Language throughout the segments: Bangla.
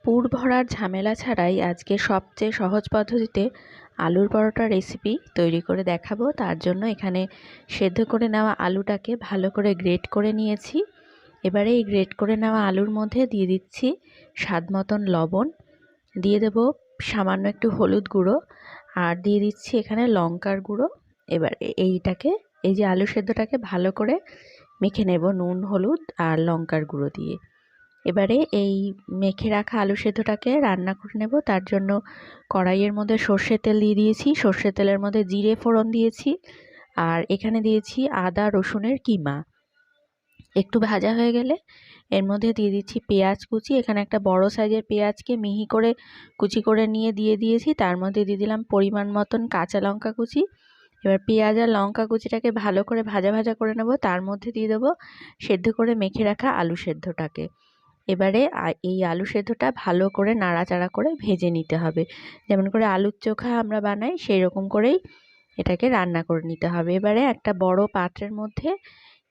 পুর ভরার ঝামেলা ছাড়াই আজকে সবচেয়ে সহজ পদ্ধতিতে আলুর পরোটা রেসিপি তৈরি করে দেখাবো। তার জন্য এখানে সেদ্ধ করে নেওয়া আলুটাকে ভালো করে গ্রেট করে নিয়েছি। এবারে এই গ্রেট করে নেওয়া আলুর মধ্যে দিয়ে দিচ্ছি স্বাদ মতন লবণ, দিয়ে দেব সামান্য একটু হলুদ গুঁড়ো, আর দিয়ে দিচ্ছি এখানে লঙ্কার গুঁড়ো। এবারে এই যে আলু সেদ্ধটাকে ভালো করে মেখে নেব নুন, হলুদ আর লঙ্কার গুঁড়ো দিয়ে। এবারে এই মেখে রাখা আলু সেদ্ধটাকে রান্না করে নেব। তার জন্য কড়াইয়ের মধ্যে সর্ষের তেল দিয়ে দিয়েছি, সর্ষের তেলের মধ্যে জিরে ফোড়ন দিয়েছি, আর এখানে দিয়েছি আদা রসুনের কিমা। একটু ভাজা হয়ে গেলে এর মধ্যে দিয়ে দিচ্ছি পেঁয়াজ কুচি। এখানে একটা বড় সাইজের পেঁয়াজকে মিহি করে কুচি করে নিয়ে দিয়ে দিয়েছি। তার মধ্যে দিয়ে দিলাম পরিমাণ মতন কাঁচা লঙ্কা কুচি। এবার পেঁয়াজ আর লঙ্কা কুচিটাকে ভালো করে ভাজা ভাজা করে নেব। তার মধ্যে দিয়ে দেবো সেদ্ধ করে মেখে রাখা আলু সেদ্ধটাকে। এবারে এই আলু সেদ্ধটা ভালো করে নাড়াচাড়া করে ভেজে নিতে হবে। যেমন করে আলুর চোখা আমরা বানাই সেই রকম করেই এটাকে রান্না করে নিতে হবে। এবারে একটা বড় পাত্রের মধ্যে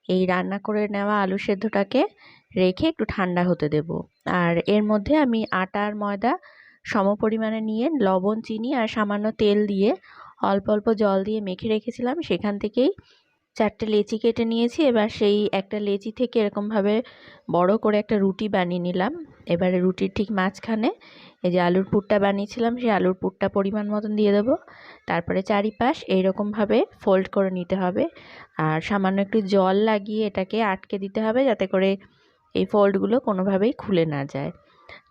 এই রান্না করে নেওয়া আলু সেদ্ধটাকে রেখে একটু ঠান্ডা হতে দেব। আর এর মধ্যে আমি আটা আর ময়দা সমপরিমাণে নিয়ে লবণ, চিনি আর সামান্য তেল দিয়ে অল্প অল্প জল দিয়ে মেখে রেখেছিলাম। সেখান থেকেই 4টে লেচি কেটে নিয়েছি। এবার সেই একটা লেচি থেকে এরকমভাবে বড় করে একটা রুটি বানিয়ে নিলাম। এবারে রুটির ঠিক মাঝখানে এই যে আলুর পুরটা বানিয়েছিলাম সেই আলুর পুরটা পরিমাণ মতন দিয়ে দেবো। তারপরে চারিপাশ এইরকমভাবে ফোল্ড করে নিতে হবে, আর সামান্য একটু জল লাগিয়ে এটাকে আটকে দিতে হবে যাতে করে এই ফোল্ডগুলো কোনোভাবেই খুলে না যায়।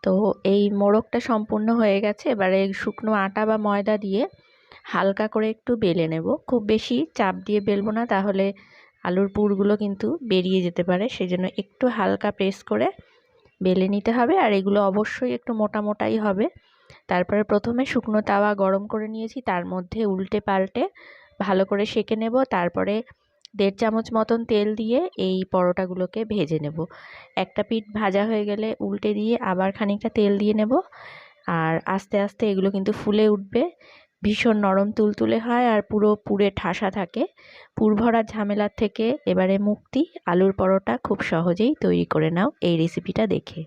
তো এই মোড়কটা সম্পূর্ণ হয়ে গেছে। এবারে শুকনো আটা বা ময়দা দিয়ে হালকা করে একটু বেলে নেব। খুব বেশি চাপ দিয়ে বেলবো না, তাহলে আলুর পুরগুলো কিন্তু বেরিয়ে যেতে পারে। সেজন্য একটু হালকা প্রেস করে বেলে নিতে হবে, আর এগুলো অবশ্যই একটু মোটা মোটাই হবে। তারপরে প্রথমে শুকনো তাওয়া গরম করে নিয়েছি, তার মধ্যে উল্টে পাল্টে ভালো করে সেঁকে নেব। তারপরে 1.5 চামচ মতন তেল দিয়ে এই পরোটাগুলোকে ভেজে নেব। একটা পিঠ ভাজা হয়ে গেলে উল্টে দিয়ে আবার খানিকটা তেল দিয়ে নেব, আর আস্তে আস্তে এগুলো কিন্তু ফুলে উঠবে। ভীষণ নরম তুলতুলে হয় আর পুরো পুরে ঠাসা থাকে। পুর ভরার ঝামেলার থেকে এবারে মুক্তি। আলুর পরোটা খুব সহজেই তৈরি করে নাও এই রেসিপিটা দেখে।